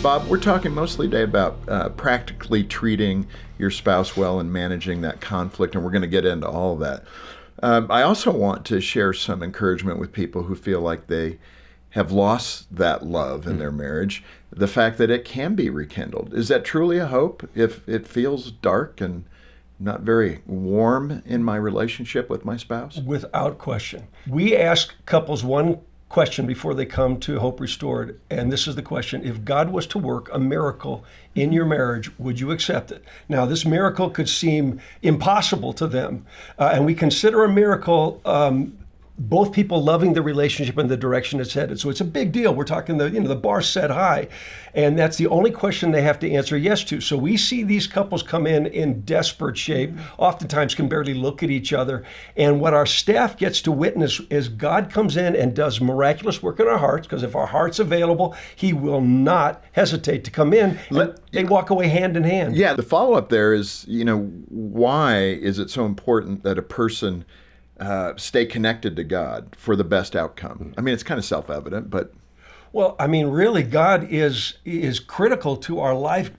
Bob, we're talking mostly today about practically treating your spouse well and managing that conflict, and we're going to get into all of that. I also want to share some encouragement with people who feel like they have lost that love in their marriage, the fact that it can be rekindled. Is that truly a hope if it feels dark and not very warm in my relationship with my spouse? Without question. We ask couples one question before they come to Hope Restored, and this is the question: if God was to work a miracle in your marriage, would you accept it? Now, this miracle could seem impossible to them, and we consider a miracle both people loving the relationship in the direction it's headed. So it's a big deal. We're talking the bar set high, and that's the only question they have to answer yes to. So we see these couples come in desperate shape, oftentimes can barely look at each other. And what our staff gets to witness is God comes in and does miraculous work in our hearts, because if our heart's available, he will not hesitate to come in. They walk away hand in hand. Yeah, the follow-up there is, why is it so important that a person stay connected to God for the best outcome? I mean, it's kind of self-evident, but... Well, I mean, really, God is critical to our life,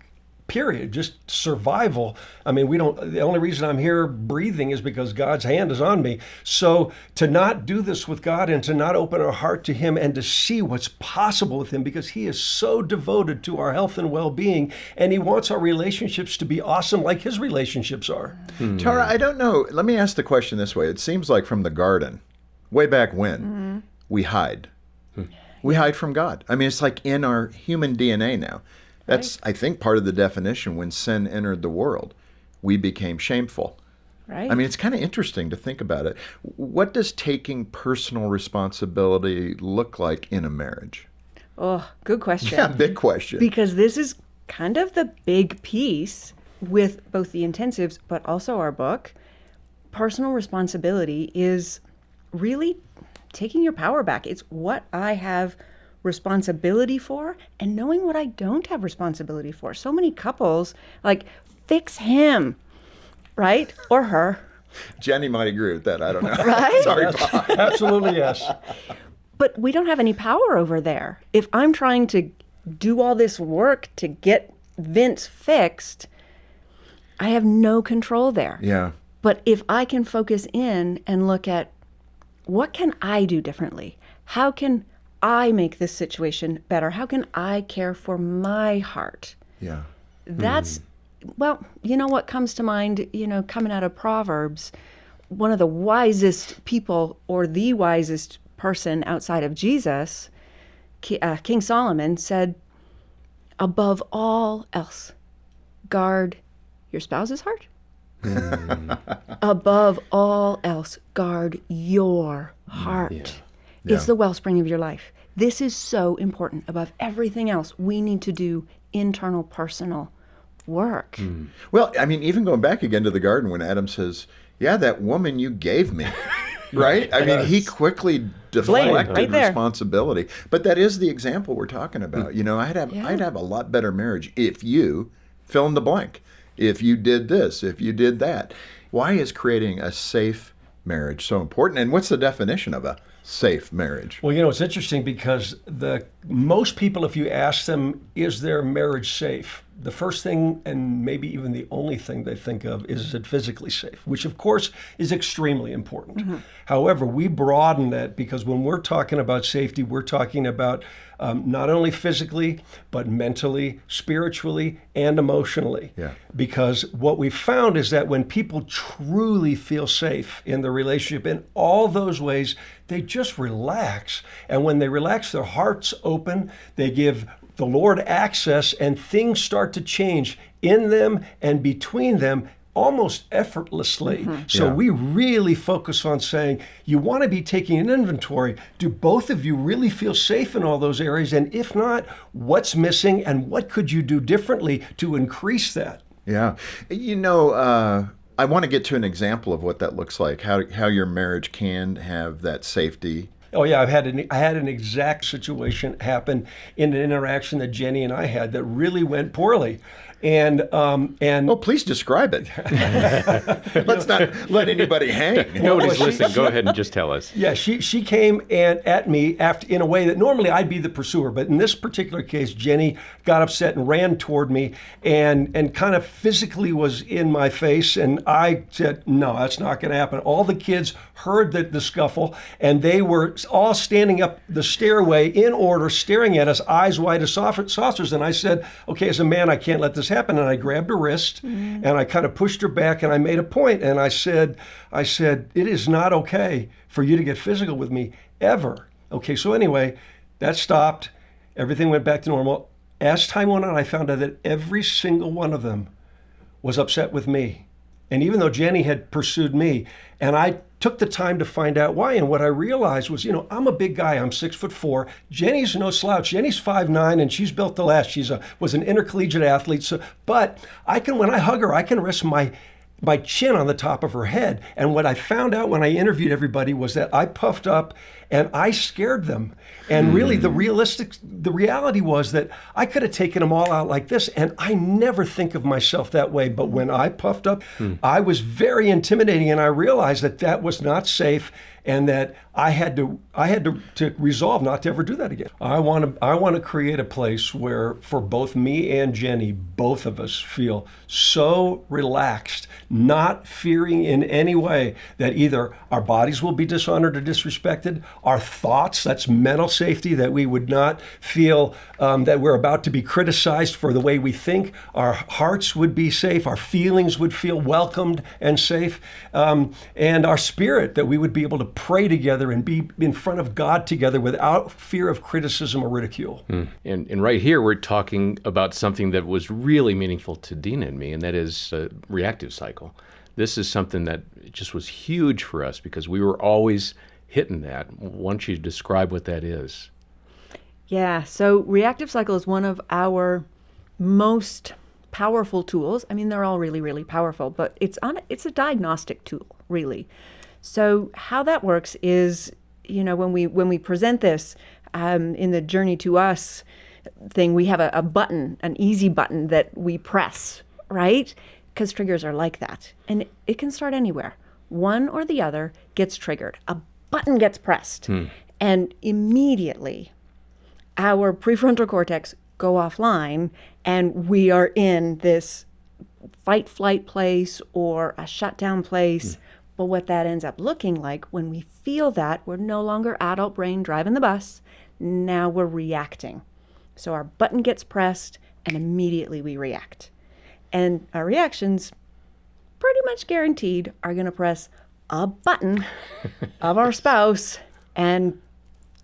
period, just survival. I mean, the only reason I'm here breathing is because God's hand is on me. So to not do this with God and to not open our heart to him and to see what's possible with him, because he is so devoted to our health and well-being, and he wants our relationships to be awesome like his relationships are. Tara, I don't know. Let me ask the question this way. It seems like from the garden, way back when, we hide. We hide from God. I mean, it's like in our human DNA now. That's, I think, part of the definition. When sin entered the world, we became shameful. Right. I mean, it's kind of interesting to think about it. What does taking personal responsibility look like in a marriage? Oh, good question. Yeah, big question. Because this is kind of the big piece with both the intensives, but also our book. Personal responsibility is really taking your power back. It's what I have responsibility for and knowing what I don't have responsibility for. So many couples fix him, right? Or her. Jenny might agree with that. I don't know. Right? Sorry, Yes, Bob. absolutely, yes. But we don't have any power over there. If I'm trying to do all this work to get Vince fixed, I have no control there. Yeah. But if I can focus in and look at what can I do differently? How can I make this situation better? How can I care for my heart? Yeah. That's, well, you know what comes to mind, coming out of Proverbs, one of the wisest people, or the wisest person outside of Jesus, King Solomon said, above all else, guard your spouse's heart. Above all else, guard your heart. Yeah. It's the wellspring of your life. This is so important. Above everything else, we need to do internal, personal work. Well, I mean, even going back again to the garden when Adam says, yeah, that woman you gave me, right? I mean, he quickly deflected right there. responsibility. But that is the example we're talking about. I'd have a lot better marriage if you fill in the blank. If you did this, if you did that. Why is creating a safe marriage so important? And what's the definition of a safe marriage? Well, it's interesting because most people, if you ask them, is their marriage safe? The first thing, and maybe even the only thing they think of, is it physically safe, which of course is extremely important. However, we broaden that because when we're talking about safety, we're talking about not only physically, but mentally, spiritually, and emotionally. Yeah. Because what we found is that when people truly feel safe in the relationship in all those ways, they just relax. And when they relax, their hearts open, they give the Lord access, and things start to change in them and between them almost effortlessly. So Yeah. we really focus on saying, you want to be taking an inventory. Do both of you really feel safe in all those areas? And if not, what's missing and what could you do differently to increase that? Yeah. I want to get to an example of what that looks like, how your marriage can have that safety. Oh yeah, I had an exact situation happen in an interaction that Jenny and I had that really went poorly. And Oh, please describe it. Let's not let anybody hang. Nobody's listening. Go ahead and just tell us. yeah, she came and at me after in a way that normally I'd be the pursuer, but in this particular case, Jenny got upset and ran toward me and kind of physically was in my face, and I said, no, that's not going to happen. All the kids heard the scuffle, and they were all standing up the stairway in order, staring at us, eyes wide as saucers. And I said, okay, as a man, I can't let this happen. And I grabbed her wrist and I kind of pushed her back, and I made a point, and I said, it is not okay for you to get physical with me ever. Okay, so anyway, that stopped. Everything went back to normal. As time went on, I found out that every single one of them was upset with me. And even though Jenny had pursued me, and I took the time to find out why, and what I realized was, I'm a big guy. I'm 6'4". Jenny's no slouch. Jenny's 5'9", and she's built to last. Was an intercollegiate athlete. So, but when I hug her, I can rest my chin on the top of her head. And what I found out when I interviewed everybody was that I puffed up and I scared them. And really the reality was that I could have taken them all out like this, and I never think of myself that way. But when I puffed up, I was very intimidating, and I realized that was not safe, and that I had to resolve not to ever do that again. I want to create a place where, for both me and Jenny, both of us feel so relaxed, not fearing in any way that either our bodies will be dishonored or disrespected, our thoughts, that's mental safety, that we would not feel that we're about to be criticized for the way we think, our hearts would be safe, our feelings would feel welcomed and safe, and our spirit, that we would be able to pray together and be in front of God together without fear of criticism or ridicule. And right here, we're talking about something that was really meaningful to Dina and me, and that is reactive cycle. This is something that just was huge for us because we were always hitting that. Why don't you describe what that is? Yeah, so reactive cycle is one of our most powerful tools. I mean, they're all really, really powerful, but it's a diagnostic tool, really. So how that works is, when we present this in the Journey to Us thing, we have a button, an easy button that we press, right? Because triggers are like that. And it can start anywhere. One or the other gets triggered. A button gets pressed. And immediately our prefrontal cortex go offline, and we are in this fight, flight place or a shutdown place. But what that ends up looking like when we feel that, we're no longer adult brain driving the bus. Now we're reacting. So our button gets pressed and immediately we react. And our reactions, pretty much guaranteed, are going to press a button of our spouse, and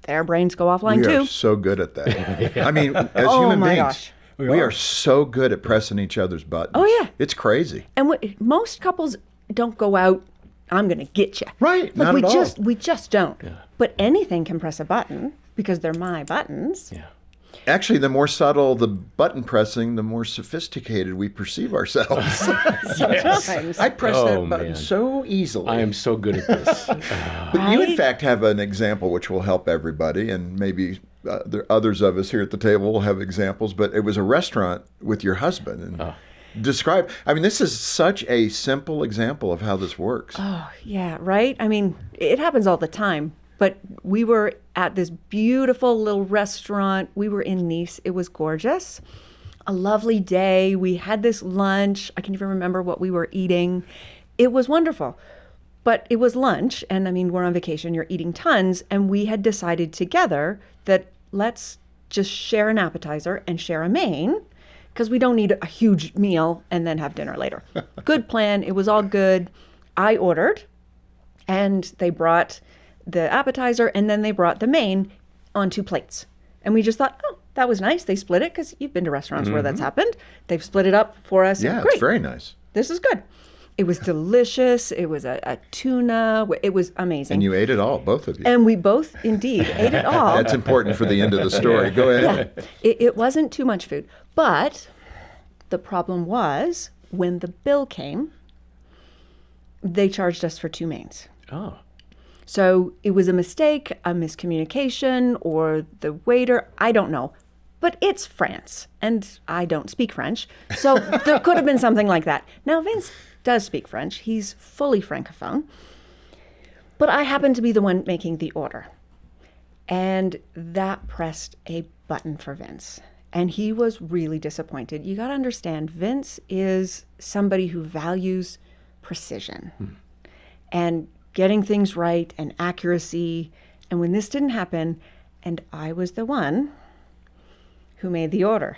their brains go offline We too. are so good at that. I mean, as Oh human my beings, gosh. we are so good at pressing each other's buttons. Oh, yeah. It's crazy. And most couples don't go out, I'm going to get you. Right, Like not at all. we just don't. But anything can press a button because they're my buttons. Yeah. Actually, the more subtle the button pressing, the more sophisticated we perceive ourselves. Sometimes. I press Oh, that button man. so easily. I am so good at this. But you, in Right? fact, have an example which will help everybody, and maybe there are others of us here at the table will have examples. But it was a restaurant with your husband, and describe. I mean, this is such a simple example of how this works. Oh, yeah, right? I mean, it happens all the time. But we were at this beautiful little restaurant. We were in Nice. It was gorgeous. A lovely day. We had this lunch. I can even remember what we were eating. It was wonderful. But it was lunch. And I mean, we're on vacation. You're eating tons. And we had decided together that let's just share an appetizer and share a main, because we don't need a huge meal and then have dinner later. Good plan. It was all good. I ordered, and they brought the appetizer, and then they brought the main on 2 plates. And we just thought, oh, that was nice. They split it, because you've been to restaurants where that's happened. They've split it up for us. Yeah, Great. it's very nice. This is good. It was delicious. It was a tuna. It was amazing. And you ate it all, both of you. And we both indeed ate it all. That's important for the end of the story. Go ahead. It wasn't too much food. But the problem was, when the bill came, they charged us for 2 mains. Oh. So it was a mistake, a miscommunication, or the waiter, I don't know. but it's France, and I don't speak French, so there could have been something like that. Now, Vince does speak French. He's fully Francophone. But I happened to be the one making the order. And that pressed a button for Vince. And he was really disappointed. You got to understand, Vince is somebody who values precision and getting things right and accuracy. And when this didn't happen, and I was the one who made the order.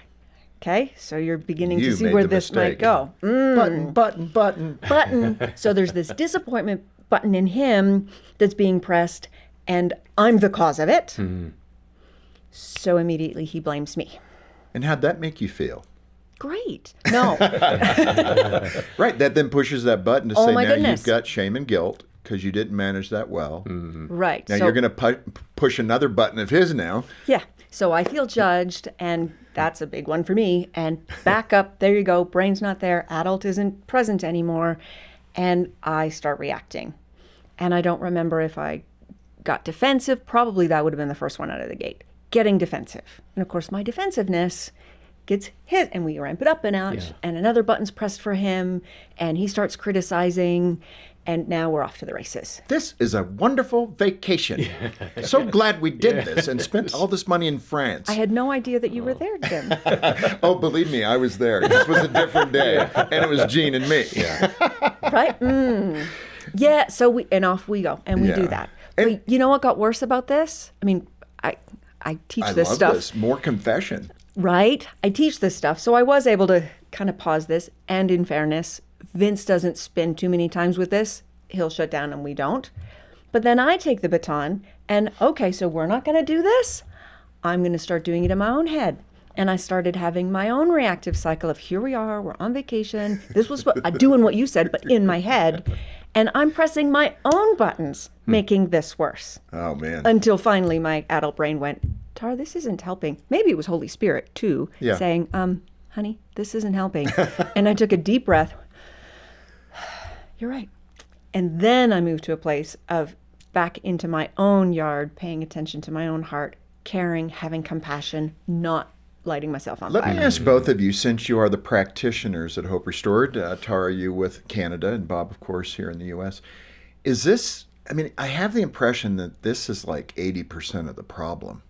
Okay, so you're beginning You to see made where the this mistake. might go. Button. So there's this disappointment button in him that's being pressed, and I'm the cause of it. So immediately he blames me. And how'd that make you feel? Great. No. Right, that then pushes that button to Oh say my now goodness. you've got shame and guilt because you didn't manage that well. Right. Now So- you're going to push another button of his now. Yeah. So I feel judged, and that's a big one for me. And back up, there you go. Brain's not there. Adult isn't present anymore. And I start reacting. And I don't remember if I got defensive. Probably that would have been the first one out of the gate. Getting defensive. And of course, my defensiveness gets hit, and we ramp it up a notch. And another button's pressed for him, and he starts criticizing. And now we're off to the races. This is a wonderful vacation. So glad we did this and spent all this money in France. I had no idea that you were there, Jim. Oh, believe me, I was there. This was a different day, and it was Gene and me. Right? Yeah, so off we go, and we do Yeah. that. And- But you know what got worse about this? I mean, I teach I this love stuff, this. More confession. right? I teach this stuff, so I was able to kind of pause this. And in fairness, Vince doesn't spin too many times with this. He'll shut down, and we don't. But then I take the baton, and okay, so we're not going to do this. I'm going to start doing it in my own head. And I started having my own reactive cycle of here we are, we're on vacation. This was what I'm doing what you said, but in my head. And I'm pressing my own buttons, making this worse. Oh, man. Until finally my adult brain went, Tara, this isn't helping. Maybe it was Holy Spirit too, Yeah. saying, honey, this isn't helping. And I took a deep breath. You're right. And then I moved to a place of back into my own yard, paying attention to my own heart, caring, having compassion, not lighting myself on Let fire. me ask both of you, since you are the practitioners at Hope Restored, Tara, you with Canada, and Bob, of course, here in the U.S., is this, I mean, I have the impression that this is like 80% of the problem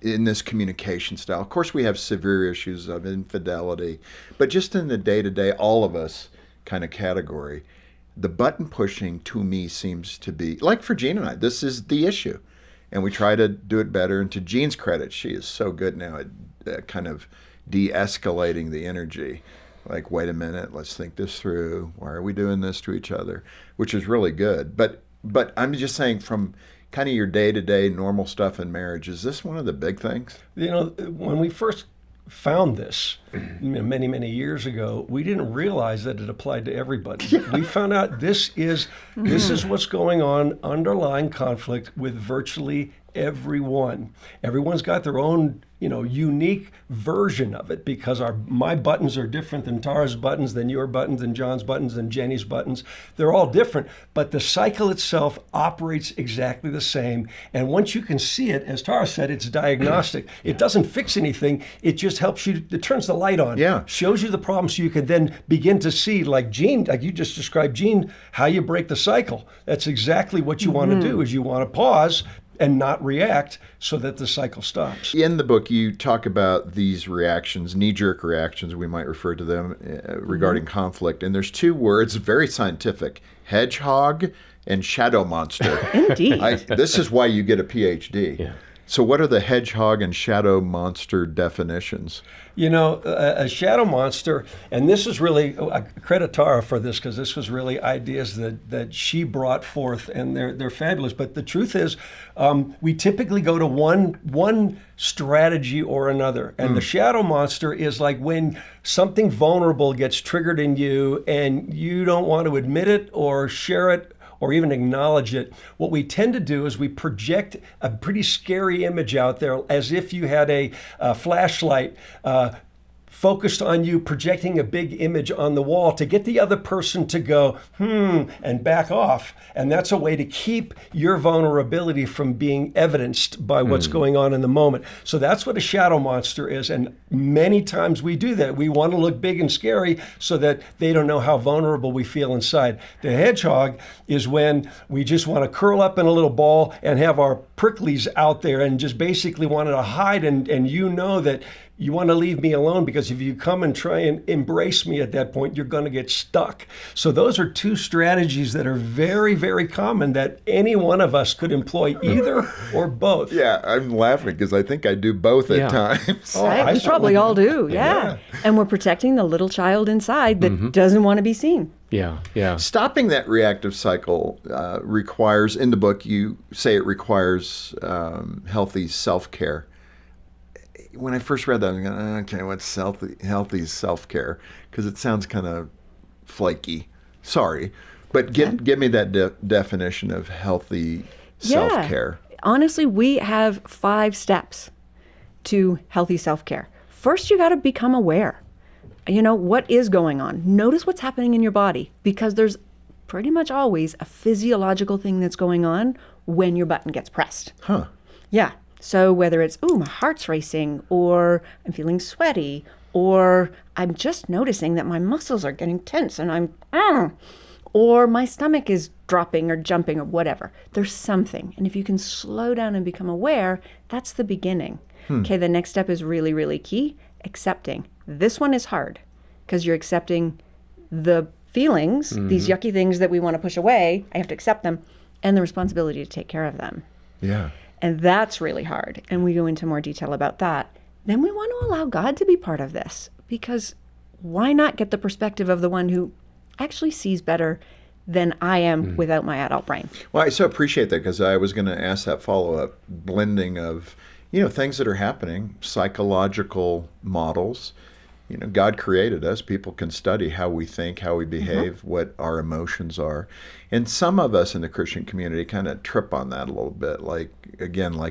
in this communication style. Of course, we have severe issues of infidelity, but just in the day-to-day, all of us kind of category, the button pushing to me seems to be, like for Jean and I, this is the issue. And we try to do it better. And to Jean's credit, she is so good now at kind of de-escalating the energy. Like, wait a minute, let's think this through. Why are we doing this to each other? Which is really good. But I'm just saying, from kind of your day-to-day normal stuff in marriage, is this one of the big things? You know, when we first found this many, many years ago, we didn't realize that it applied to everybody. We found out this is what's going on, underlying conflict with virtually everyone. Everyone's got their own, unique version of it because my buttons are different than Tara's buttons, than your buttons, than John's buttons, than Jenny's buttons. They're all different, but the cycle itself operates exactly the same. And once you can see it, as Tara said, it's diagnostic. It doesn't fix anything. It just helps you. It turns the light on. Yeah. Shows you the problem so you can then begin to see, like Gene, like you just described, Gene, how you break the cycle. That's exactly what you want to do. Is you want to pause and not react so that the cycle stops. In the book, you talk about these reactions, knee-jerk reactions, we might refer to them, regarding conflict. And there's two words, very scientific, hedgehog and shadow monster. Indeed. This is why you get a PhD. Yeah. So what are the hedgehog and shadow monster definitions? A shadow monster, and this is really, I credit Tara for this because this was really ideas that she brought forth, and they're fabulous. But the truth is, we typically go to one strategy or another. And the shadow monster is like when something vulnerable gets triggered in you and you don't want to admit it or share it or even acknowledge it. What we tend to do is we project a pretty scary image out there as if you had a flashlight focused on you projecting a big image on the wall to get the other person to go, and back off. And that's a way to keep your vulnerability from being evidenced by what's going on in the moment. So that's what a shadow monster is. And many times we do that. We want to look big and scary so that they don't know how vulnerable we feel inside. The hedgehog is when we just want to curl up in a little ball and have our pricklies out there and just basically wanted to hide, and you know that you want to leave me alone, because if you come and try and embrace me at that point, you're going to get stuck. So those are two strategies that are very, very common that any one of us could employ, either or both. Yeah, I'm laughing because I think I do both at Yeah. times. Right? We probably all do, yeah. And we're protecting the little child inside that doesn't want to be seen. Yeah, yeah. Stopping that reactive cycle requires, in the book, you say it requires healthy self-care. When I first read that, I was going, okay, what's healthy self-care? Because it sounds kind of flaky. Sorry. But give me that definition of healthy self-care. Honestly, we have 5 steps to healthy self-care. First, you got to become aware. You know, what is going on? Notice what's happening in your body, because there's pretty much always a physiological thing that's going on when your button gets pressed. Huh. Yeah. So whether it's, my heart's racing, or I'm feeling sweaty, or I'm just noticing that my muscles are getting tense and or my stomach is dropping or jumping or whatever. There's something. And if you can slow down and become aware, that's the beginning. Okay, the next step is really, really key, accepting. This one is hard because you're accepting the feelings, these yucky things that we want to push away. I have to accept them, and the responsibility to take care of them. Yeah. And that's really hard. And we go into more detail about that. Then we want to allow God to be part of this, because why not get the perspective of the one who actually sees better than I am without my adult brain? Well, I so appreciate that, because I was going to ask that follow-up blending of, things that are happening, psychological models. God created us. People can study how we think, how we behave, what our emotions are. And some of us in the Christian community kind of trip on that a little bit. Like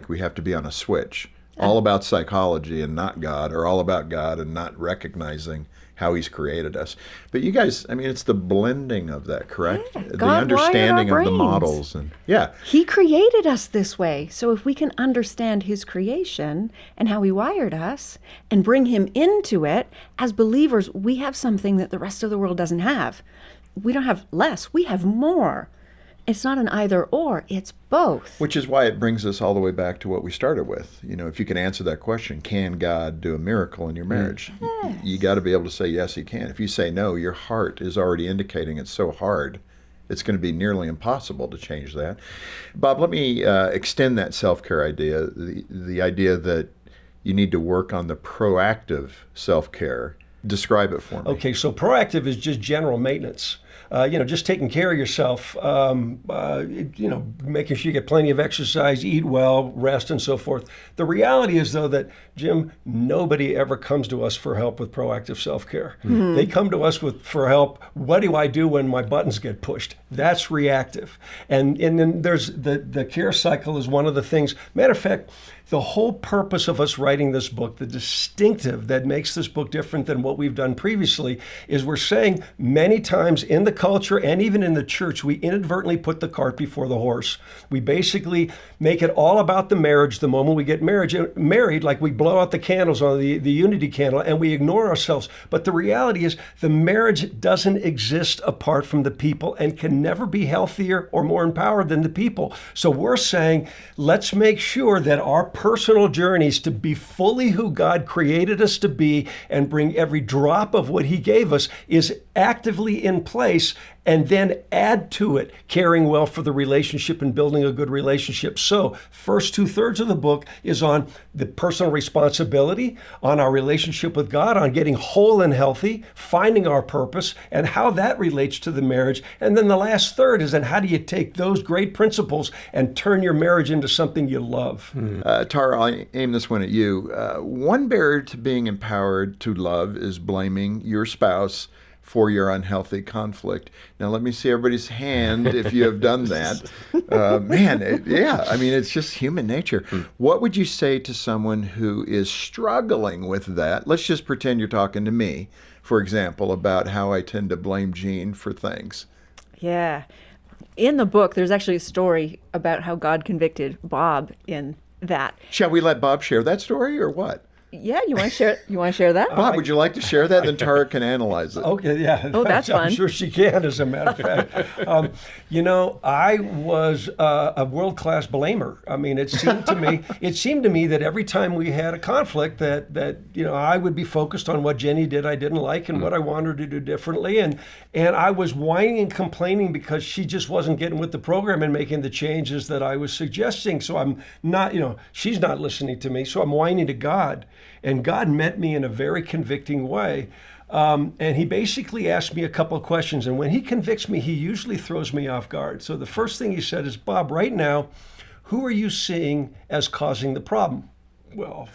we have to be on a switch, all about psychology and not God, or all about God and not recognizing how he's created us. But you guys, it's the blending of that, correct? Yeah, the God understanding wired our of the brains. models. And yeah. He created us this way. So if we can understand his creation and how he wired us and bring him into it, as believers, we have something that the rest of the world doesn't have. We don't have less, we have more. It's not an either or, it's both. Which is why it brings us all the way back to what we started with. If you can answer that question, can God do a miracle in your marriage? Yes. You got to be able to say, yes, he can. If you say no, your heart is already indicating it's so hard, it's going to be nearly impossible to change that. Bob, let me extend that self-care idea, the idea that you need to work on the proactive self-care. Describe it for me. Okay, so proactive is just general maintenance. Just taking care of yourself, making sure you get plenty of exercise, eat well, rest, and so forth. The reality is, though, that, Jim, nobody ever comes to us for help with proactive self-care. They come to us for help. What do I do when my buttons get pushed? That's reactive. And then there's the care cycle is one of the things. Matter of fact, the whole purpose of us writing this book, the distinctive that makes this book different than what we've done previously, is we're saying many times in the culture and even in the church, we inadvertently put the cart before the horse. We basically make it all about the marriage the moment we get married, like we blow out the candles on the unity candle and we ignore ourselves. But the reality is the marriage doesn't exist apart from the people and can never be healthier or more empowered than the people. So we're saying, let's make sure that our personal journeys to be fully who God created us to be and bring every drop of what he gave us is actively in place, and then add to it caring well for the relationship and building a good relationship. So first 2/3 of the book is on the personal responsibility, on our relationship with God, on getting whole and healthy, finding our purpose, and how that relates to the marriage. And then the last third is on how do you take those great principles and turn your marriage into something you love. Tara, I'll aim this one at you. One barrier to being empowered to love is blaming your spouse for your unhealthy conflict. Now, let me see everybody's hand if you have done that. Yeah, I mean, it's just human nature. What would you say to someone who is struggling with that? Let's just pretend you're talking to me, for example, about how I tend to blame Jean for things. Yeah. In the book, there's actually a story about how God convicted Bob in that. Shall we let Bob share that story or what? Yeah, you want to share? You want to share that? Bob, would you like to share that? Then Tara can analyze it. Okay, yeah. Oh, that's I'm fun. sure she can, as a matter of fact. I was a world-class blamer. I mean, it seemed to me that every time we had a conflict, that I would be focused on what Jenny did I didn't like and what I wanted her to do differently, and I was whining and complaining because she just wasn't getting with the program and making the changes that I was suggesting. So I'm not, she's not listening to me. So I'm whining to God. And God met me in a very convicting way. And he basically asked me a couple of questions. And when he convicts me, he usually throws me off guard. So the first thing he said is, Bob, right now, who are you seeing as causing the problem? Well,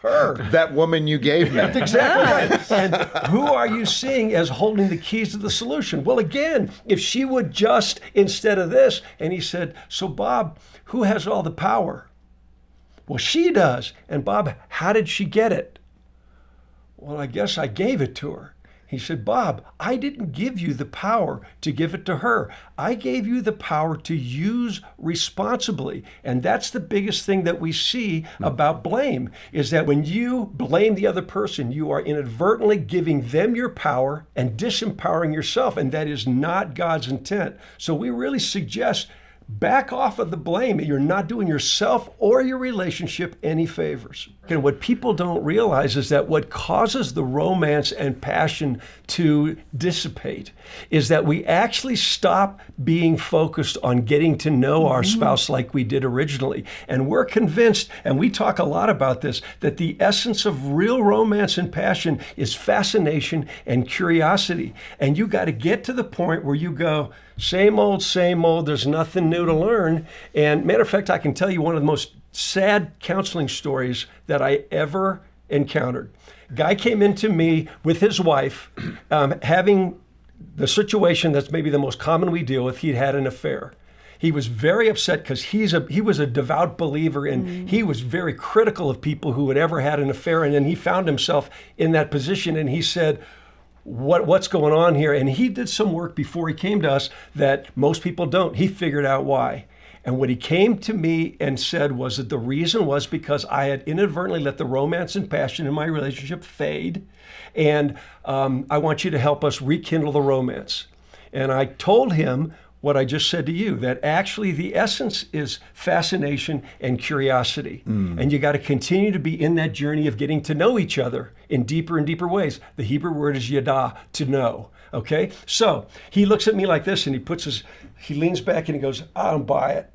her. That woman you gave me. That's exactly right. And who are you seeing as holding the keys to the solution? Well, again, if she would just, instead of this, and he said, so Bob, who has all the power? Well, she does. And Bob, how did she get it? Well, I guess I gave it to her. He said, Bob, I didn't give you the power to give it to her. I gave you the power to use responsibly. And that's the biggest thing that we see about blame, is that when you blame the other person, you are inadvertently giving them your power and disempowering yourself. And that is not God's intent. So we really suggest back off of the blame. You're not doing yourself or your relationship any favors. And what people don't realize is that what causes the romance and passion to dissipate is that we actually stop being focused on getting to know our spouse like we did originally. And we're convinced, and we talk a lot about this, that the essence of real romance and passion is fascination and curiosity. And you got to get to the point where you go, same old, there's nothing new to learn. And matter of fact, I can tell you one of the most sad counseling stories that I ever encountered. Guy came into me with his wife, having the situation that's maybe the most common we deal with. He'd had an affair. He was very upset because he was a devout believer, and he was very critical of people who had ever had an affair. And then he found himself in that position, and he said, what's going on here? And he did some work before he came to us that most people don't. He figured out why. And what he came to me and said was that the reason was because I had inadvertently let the romance and passion in my relationship fade. And I want you to help us rekindle the romance. And I told him what I just said to you, that actually the essence is fascination and curiosity. And you got to continue to be in that journey of getting to know each other in deeper and deeper ways. The Hebrew word is yada, to know. Okay? So he looks at me like this, and he leans back and he goes, I don't buy it.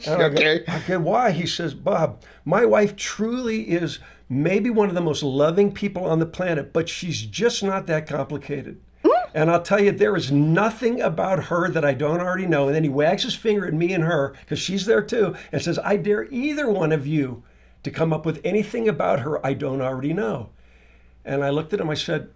Okay. Okay, why? He says, Bob, my wife truly is maybe one of the most loving people on the planet, but she's just not that complicated. And I'll tell you, there is nothing about her that I don't already know. And then he wags his finger at me and her, because she's there too, and says, I dare either one of you to come up with anything about her I don't already know. And I looked at him, I said,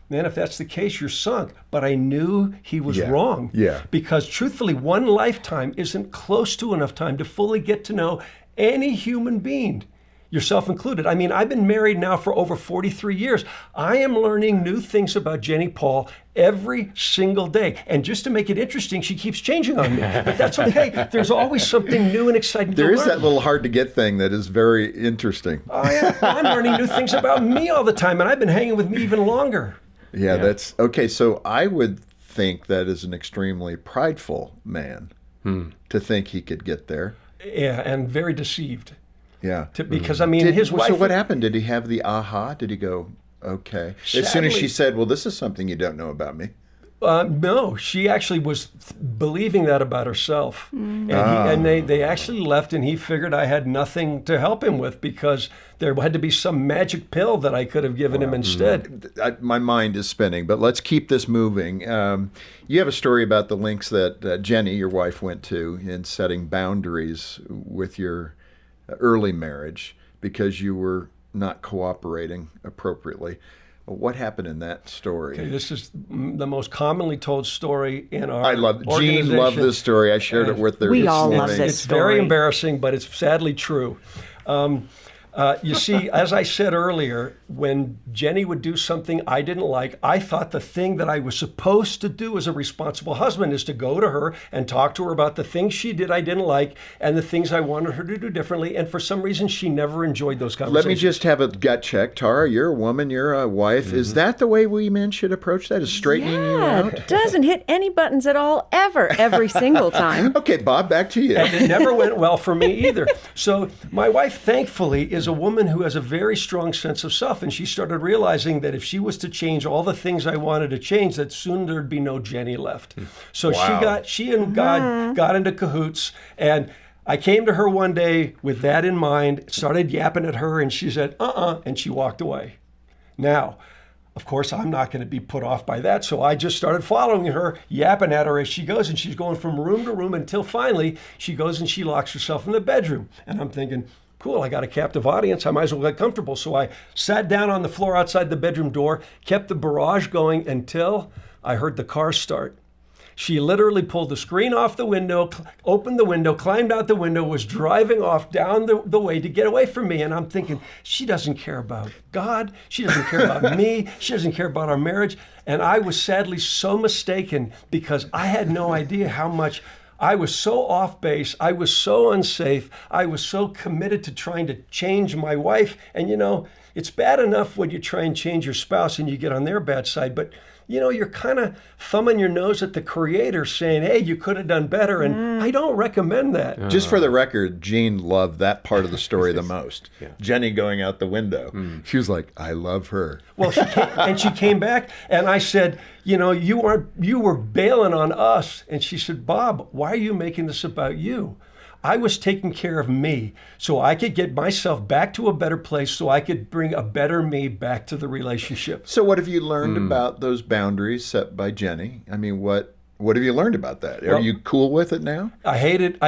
man, if that's the case, you're sunk. But I knew he was wrong. Yeah. Because truthfully, one lifetime isn't close to enough time to fully get to know any human being, yourself included. I mean, I've been married now for over 43 years. I am learning new things about Jenny Paul every single day. And just to make it interesting, she keeps changing on me. But that's okay. There's always something new and exciting to learn. There is that little hard to get thing that is very interesting. I'm learning new things about me all the time, and I've been hanging with me even longer. Yeah, that's okay. So I would think that is an extremely prideful man to think he could get there. Yeah, and very deceived. Yeah. Because, I mean, his wife... So what happened? Did he have the aha? Did he go, okay? As soon as she said, well, this is something you don't know about me. No, she actually was believing that about herself. And they actually left, and he figured I had nothing to help him with because there had to be some magic pill that I could have given him instead. My mind is spinning, but let's keep this moving. You have a story about the links that Jenny, your wife, went to in setting boundaries with your early marriage because you were not cooperating appropriately. What happened in that story? Okay, this is the most commonly told story in our I love Gene organization. loved this story. I shared it with her. We this all love morning. this. It's very story. embarrassing, but it's sadly true. You see, as I said earlier, when Jenny would do something I didn't like, I thought the thing that I was supposed to do as a responsible husband is to go to her and talk to her about the things she did I didn't like and the things I wanted her to do differently. And for some reason, she never enjoyed those conversations. Let me just have a gut check. Tara, you're a woman, you're a wife. Is that the way we men should approach that? Is straightening you Yeah, out? it doesn't hit any buttons at all, ever, every single time. Okay, Bob, back to you. And it never went well for me either. So my wife, thankfully, is a woman who has a very strong sense of self, and she started realizing that if she was to change all the things I wanted to change, that soon there'd be no Jenny left. So Wow. she and God got into cahoots, and I came to her one day with that in mind, started yapping at her, and she said, and she walked away. Now, of course, I'm not going to be put off by that, so I just started following her, yapping at her as she goes, and she's going from room to room until finally she goes and she locks herself in the bedroom. And I'm thinking, cool, I got a captive audience. I might as well get comfortable. So I sat down on the floor outside the bedroom door, kept the barrage going until I heard the car start. She literally pulled the screen off the window, opened the window, climbed out the window, was driving off down the way to get away from me. And I'm thinking, she doesn't care about God. She doesn't care about me. She doesn't care about our marriage. And I was sadly so mistaken because I had no idea how much I was so off base. I was so unsafe. I was so committed to trying to change my wife. And, it's bad enough when you try and change your spouse and you get on their bad side. But, you're kind of thumbing your nose at the Creator saying, hey, you could have done better. And I don't recommend that. Just for the record, Gene loved that part of the story the most. Jenny going out the window. She was like, I love her. Well, she came back, and I said, you were bailing on us. And she said, Bob, why are you making this about you? I was taking care of me so I could get myself back to a better place so I could bring a better me back to the relationship. So what have you learned about those boundaries set by Jenny? I mean, what have you learned about that? Are Well, you cool with it now? I've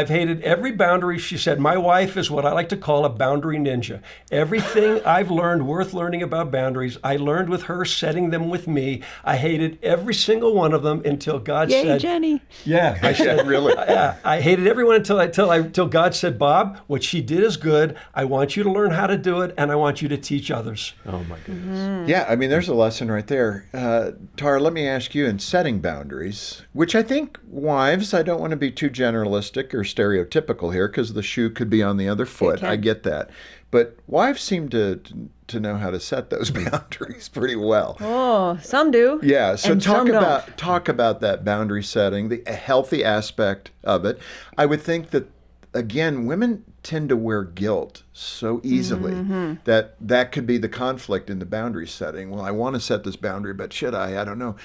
hated every boundary. She said, my wife is what I like to call a boundary ninja. Everything I've learned worth learning about boundaries, I learned with her, setting them with me. I hated every single one of them until God Yay, said, Jenny. yeah, I said, Really? Yeah, I hated everyone until God said, Bob, what she did is good. I want you to learn how to do it, and I want you to teach others. Oh my goodness. Yeah, I mean, there's a lesson right there. Tara, let me ask you, in setting boundaries, which I think wives, I don't want to be too generalistic or stereotypical here because the shoe could be on the other foot. can. I get that. But wives seem to know how to set those boundaries pretty well. Oh, some do. Yeah, so and some don't. talk about that boundary setting, the healthy aspect of it. I would think that, again, women tend to wear guilt so easily that could be the conflict in the boundary setting. Well, I want to set this boundary, but should I? I don't know.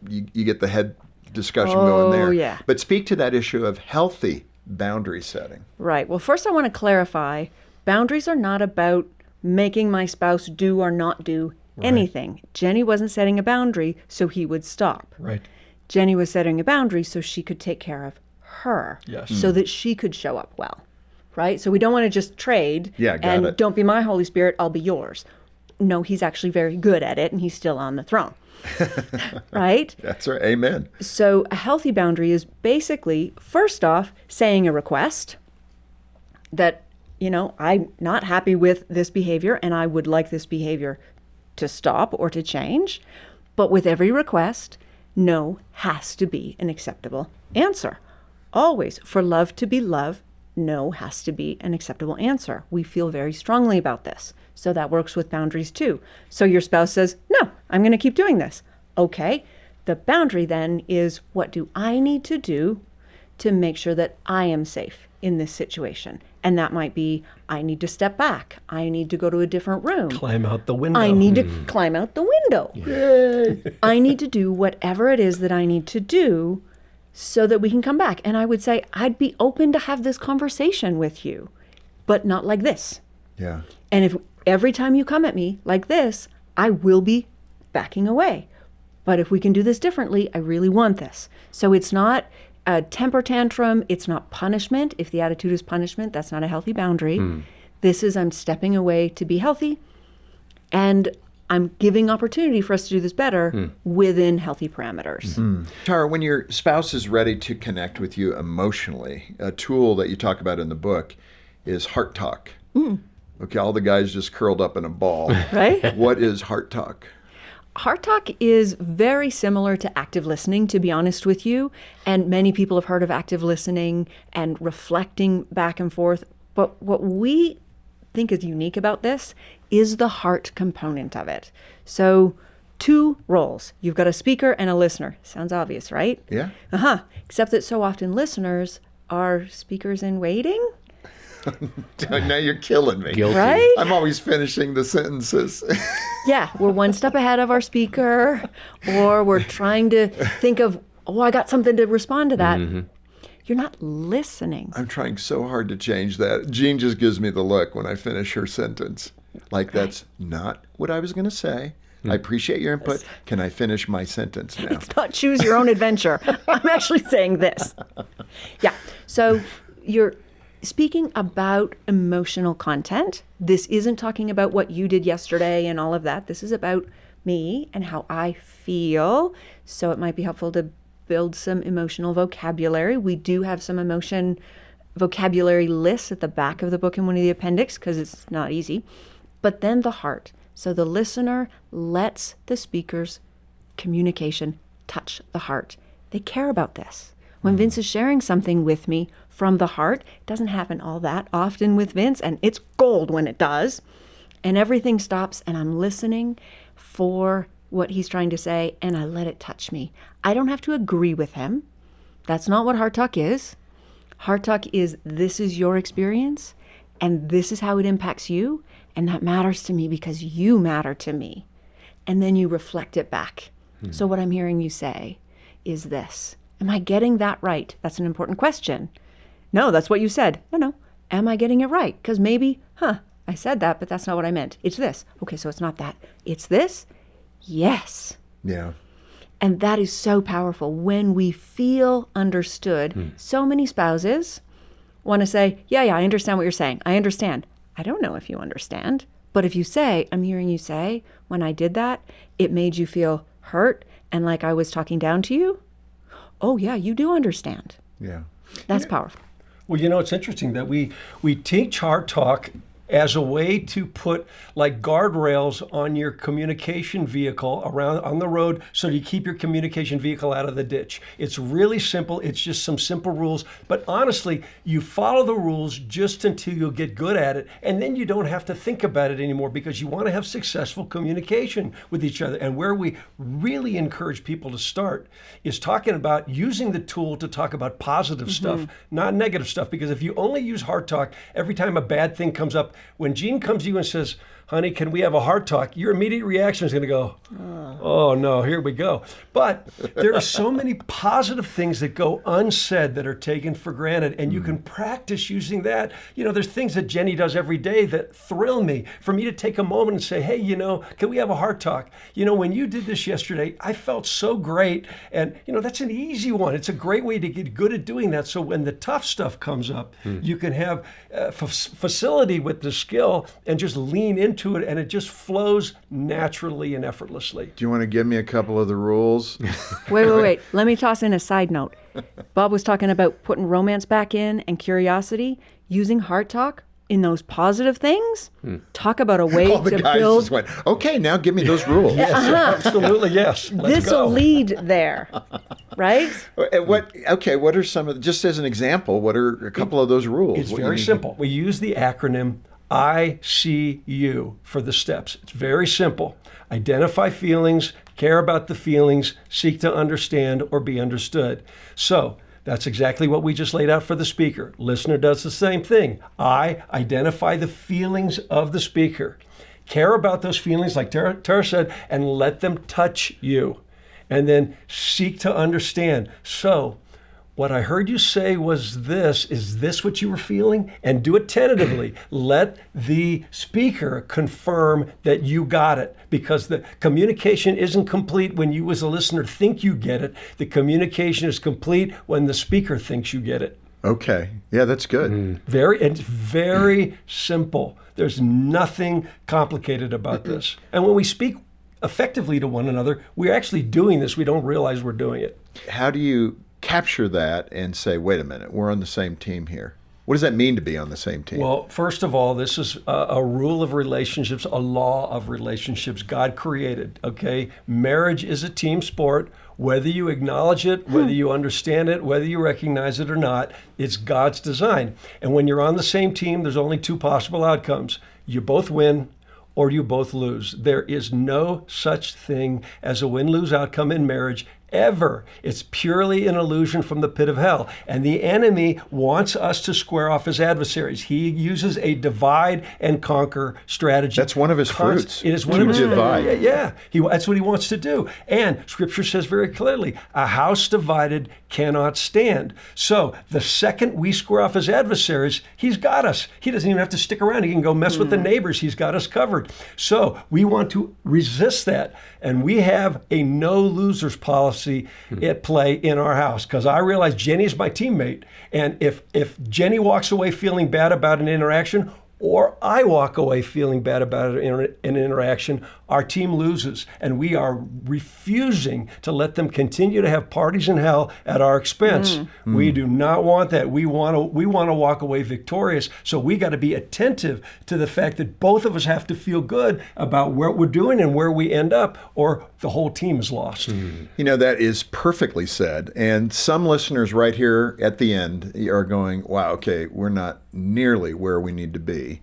You get the head discussion going there. yeah. But speak to that issue of healthy boundary setting. Right. Well, first I want to clarify, boundaries are not about making my spouse do or not do anything. Jenny wasn't setting a boundary so he would stop. Right. Jenny was setting a boundary so she could take care of her. Yes. So that she could show up well. Right? So we don't want to just trade Yeah, got and it. don't be my Holy Spirit, I'll be yours. No, he's actually very good at it and he's still on the throne. Right? That's right. Amen. So a healthy boundary is basically, first off, saying a request that, I'm not happy with this behavior and I would like this behavior to stop or to change. But with every request, no has to be an acceptable answer. Always, for love to be love, no has to be an acceptable answer. We feel very strongly about this. So that works with boundaries too. So your spouse says, no, I'm going to keep doing this. Okay. The boundary then is, what do I need to do to make sure that I am safe in this situation? And that might be, I need to step back. I need to go to a different room. Climb out the window. I need to climb out the window. Yay. I need to do whatever it is that I need to do so that we can come back. And I would say, I'd be open to have this conversation with you, but not like this. Yeah. And if every time you come at me like this, I will be backing away. But if we can do this differently, I really want this. So it's not a temper tantrum. It's not punishment. If the attitude is punishment, that's not a healthy boundary. This is, I'm stepping away to be healthy. And I'm giving opportunity for us to do this better within healthy parameters. Tara, when your spouse is ready to connect with you emotionally, a tool that you talk about in the book is heart talk. Okay, all the guys just curled up in a ball. Right? What is heart talk? Heart talk is very similar to active listening, to be honest with you. And many people have heard of active listening and reflecting back and forth. But what we think is unique about this is the heart component of it. So 2 roles. You've got a speaker and a listener. Sounds obvious, right? Yeah. Except that so often listeners are speakers in waiting, Now you're killing me. Guilty. right? I'm always finishing the sentences. Yeah, we're one step ahead of our speaker, or we're trying to think of, oh, I got something to respond to that. You're not listening. I'm trying so hard to change that. Jean just gives me the look when I finish her sentence. Like, that's not what I was going to say. I appreciate your input. Can I finish my sentence now? It's not choose your own adventure. I'm actually saying this. Yeah. So you're speaking about emotional content. This isn't talking about what you did yesterday and all of that. This is about me and how I feel. So it might be helpful to build some emotional vocabulary. We do have some emotion vocabulary lists at the back of the book in one of the appendix because it's not easy. But then the heart. So the listener lets the speaker's communication touch the heart. They care about this. When Vince is sharing something with me from the heart, it doesn't happen all that often with Vince, and it's gold when it does. And everything stops, and I'm listening for what he's trying to say, and I let it touch me. I don't have to agree with him. That's not what Heart Talk is. Heart Talk is, this is your experience, and this is how it impacts you, and that matters to me because you matter to me. And then you reflect it back. So what I'm hearing you say is this. Am I getting that right? That's an important question. No, that's what you said. No. Am I getting it right? Because maybe, I said that, but that's not what I meant. It's this. Okay, so it's not that. It's this? Yes. Yeah. And that is so powerful when we feel understood. So many spouses want to say, yeah, I understand what you're saying. I understand. I don't know if you understand. But if you say, I'm hearing you say, when I did that, it made you feel hurt and like I was talking down to you. Oh, yeah, you do understand. Yeah. That's powerful. Well, it's interesting that we teach Heart Talk as a way to put like guardrails on your communication vehicle around on the road so you keep your communication vehicle out of the ditch. It's really simple. It's just some simple rules. But honestly, you follow the rules just until you get good at it. And then you don't have to think about it anymore because you want to have successful communication with each other. And where we really encourage people to start is talking about using the tool to talk about positive stuff, not negative stuff. Because if you only use Heart Talk every time a bad thing comes up, when Jean comes to you and says, honey, can we have a heart talk? Your immediate reaction is going to go, oh no, here we go. But there are so many positive things that go unsaid that are taken for granted, and you can practice using that. There's things that Jenny does every day that thrill me. For me to take a moment and say, hey, can we have a heart talk? When you did this yesterday, I felt so great. And, that's an easy one. It's a great way to get good at doing that. So when the tough stuff comes up, you can have facility with the skill and just lean into it, and it just flows naturally and effortlessly. Do you want to give me a couple of the rules? Wait. Let me toss in a side note. Bob was talking about putting romance back in and curiosity, using Heart Talk in those positive things. Talk about a way All the to guys build. just went, okay, now give me those rules. Yes, absolutely, yes. Let's This will go. lead there, right? What are some of, just as an example, what are a couple of those rules? It's What you very need- simple. We use the acronym ICU for the steps. It's very simple. Identify feelings, care about the feelings, seek to understand or be understood. So that's exactly what we just laid out for the speaker. Listener does the same thing. I identify the feelings of the speaker. Care about those feelings, like Tara said, and let them touch you. And then seek to understand. So what I heard you say was this. Is this what you were feeling? And do it tentatively. Let the speaker confirm that you got it, because the communication isn't complete when you as a listener think you get it. The communication is complete when the speaker thinks you get it. Okay. Yeah, that's good. It's very simple. There's nothing complicated about this. And when we speak effectively to one another, we're actually doing this. We don't realize we're doing it. How do you capture that and say, wait a minute, we're on the same team here? What does that mean to be on the same team? Well, first of all, this is a rule of relationships, a law of relationships God created, okay? Marriage is a team sport. Whether you acknowledge it, whether you understand it, whether you recognize it or not, it's God's design. And when you're on the same team, there's only two possible outcomes. You both win or you both lose. There is no such thing as a win-lose outcome in marriage ever. It's purely an illusion from the pit of hell. And the enemy wants us to square off his adversaries. He uses a divide and conquer strategy. That's one of his fruits. It is one to of his divide. Yeah. That's what he wants to do. And Scripture says very clearly, a house divided cannot stand. So the second we square off his adversaries, he's got us. He doesn't even have to stick around. He can go mess with the neighbors. He's got us covered. So we want to resist that. And we have a no losers policy at play in our house, because I realize Jenny's my teammate. And if Jenny walks away feeling bad about an interaction, or I walk away feeling bad about an interaction, our team loses. And we are refusing to let them continue to have parties in hell at our expense. We do not want that. We want to walk away victorious. So we got to be attentive to the fact that both of us have to feel good about what we're doing and where we end up, or the whole team is lost. You know, that is perfectly said. And some listeners right here at the end are going, wow, okay, we're not nearly where we need to be.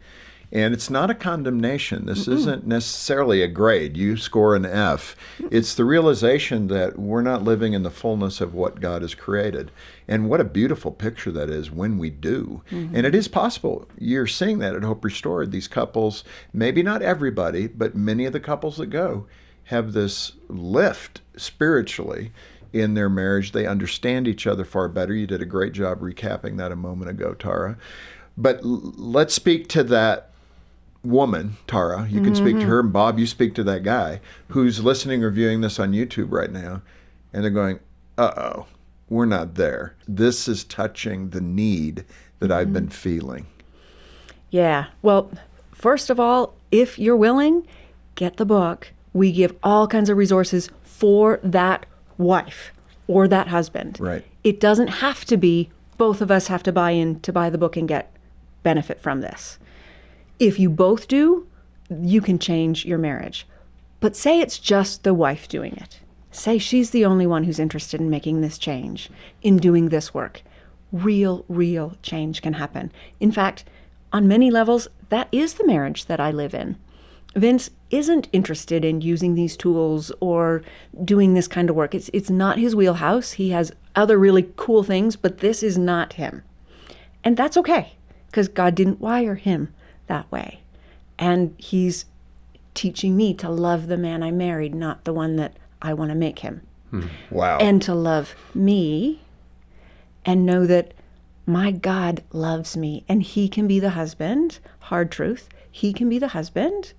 And it's not a condemnation. This isn't necessarily a grade. You score an F. It's the realization that we're not living in the fullness of what God has created. And what a beautiful picture that is when we do. And it is possible. You're seeing that at Hope Restored. These couples, maybe not everybody, but many of the couples that go have this lift spiritually in their marriage. They understand each other far better. You did a great job recapping that a moment ago, Tara. But let's speak to that woman, Tara. You can speak to her, and Bob, you speak to that guy who's listening or viewing this on YouTube right now, and they're going, uh-oh, we're not there. This is touching the need that I've been feeling. Yeah. Well, first of all, if you're willing, get the book. We give all kinds of resources for that wife or that husband. Right. It doesn't have to be both of us have to buy in to buy the book and get benefit from this. If you both do, you can change your marriage. But say it's just the wife doing it. Say she's the only one who's interested in making this change, in doing this work. Real change can happen. In fact, on many levels, that is the marriage that I live in. Vince isn't interested in using these tools or doing this kind of work. It's not his wheelhouse. He has other really cool things, but this is not him. And that's okay, because God didn't wire him that way. And he's teaching me to love the man I married, not the one that I want to make him. Wow. And to love me and know that my God loves me and he can be the husband, hard truth, he can be the husband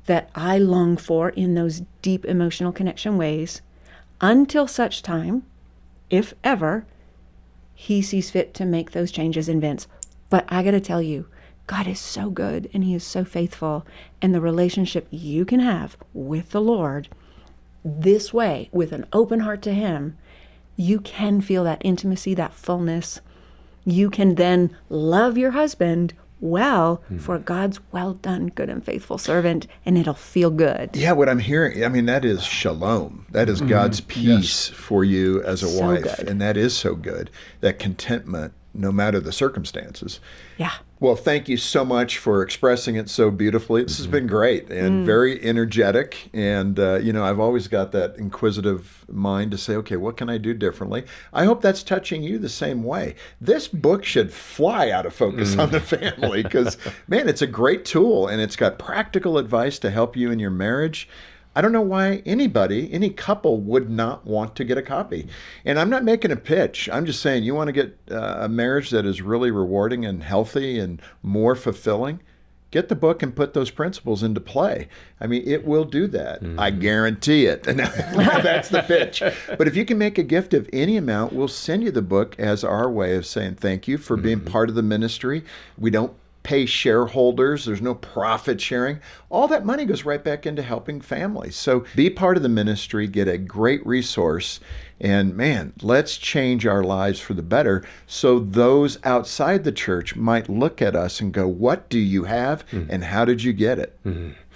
that I long for in those deep emotional connection ways until such time, if ever, he sees fit to make those changes in Vince. But I got to tell you, God is so good and he is so faithful. And the relationship you can have with the Lord this way, with an open heart to him, you can feel that intimacy, that fullness. You can then love your husband well for God's well done, good and faithful servant, and it'll feel good. Yeah, what I'm hearing, I mean, that is shalom. That is God's peace for you as a So wife. good. And that is so good. That contentment, no matter the circumstances. Yeah. Well, thank you so much for expressing it so beautifully. This has been great and very energetic. And, I've always got that inquisitive mind to say, okay, what can I do differently? I hope that's touching you the same way. This book should fly out of focus on the family because, man, it's a great tool and it's got practical advice to help you in your marriage. I don't know why any couple would not want to get a copy. And I'm not making a pitch. I'm just saying you want to get a marriage that is really rewarding and healthy and more fulfilling, get the book and put those principles into play. I mean, it will do that. I guarantee it. And that's the pitch. But if you can make a gift of any amount, we'll send you the book as our way of saying thank you for being part of the ministry. We don't pay shareholders. There's no profit sharing. All that money goes right back into helping families. So be part of the ministry, get a great resource, and man, let's change our lives for the better so those outside the church might look at us and go, what do you have and how did you get it?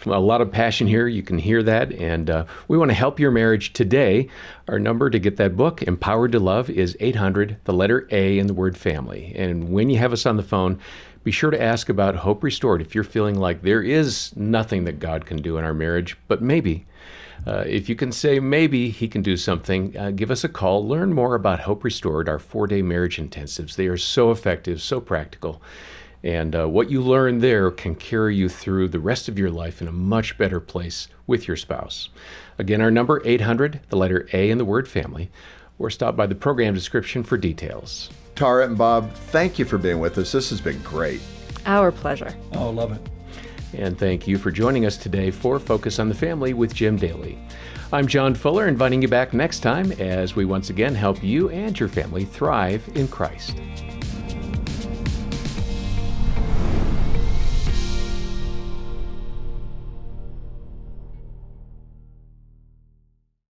Well, a lot of passion here. You can hear that. And we want to help your marriage today. Our number to get that book, Empowered to Love, is 800, the letter A in the word family. And when you have us on the phone, be sure to ask about Hope Restored if you're feeling like there is nothing that God can do in our marriage, but maybe. If you can say maybe He can do something, give us a call. Learn more about Hope Restored, our 4-day marriage intensives. They are so effective, so practical. And what you learn there can carry you through the rest of your life in a much better place with your spouse. Again, our number, 800, the letter A in the word family, or stop by the program description for details. Tara and Bob, thank you for being with us. This has been great. Our pleasure. Oh, love it. And thank you for joining us today for Focus on the Family with Jim Daly. I'm John Fuller, inviting you back next time as we once again help you and your family thrive in Christ.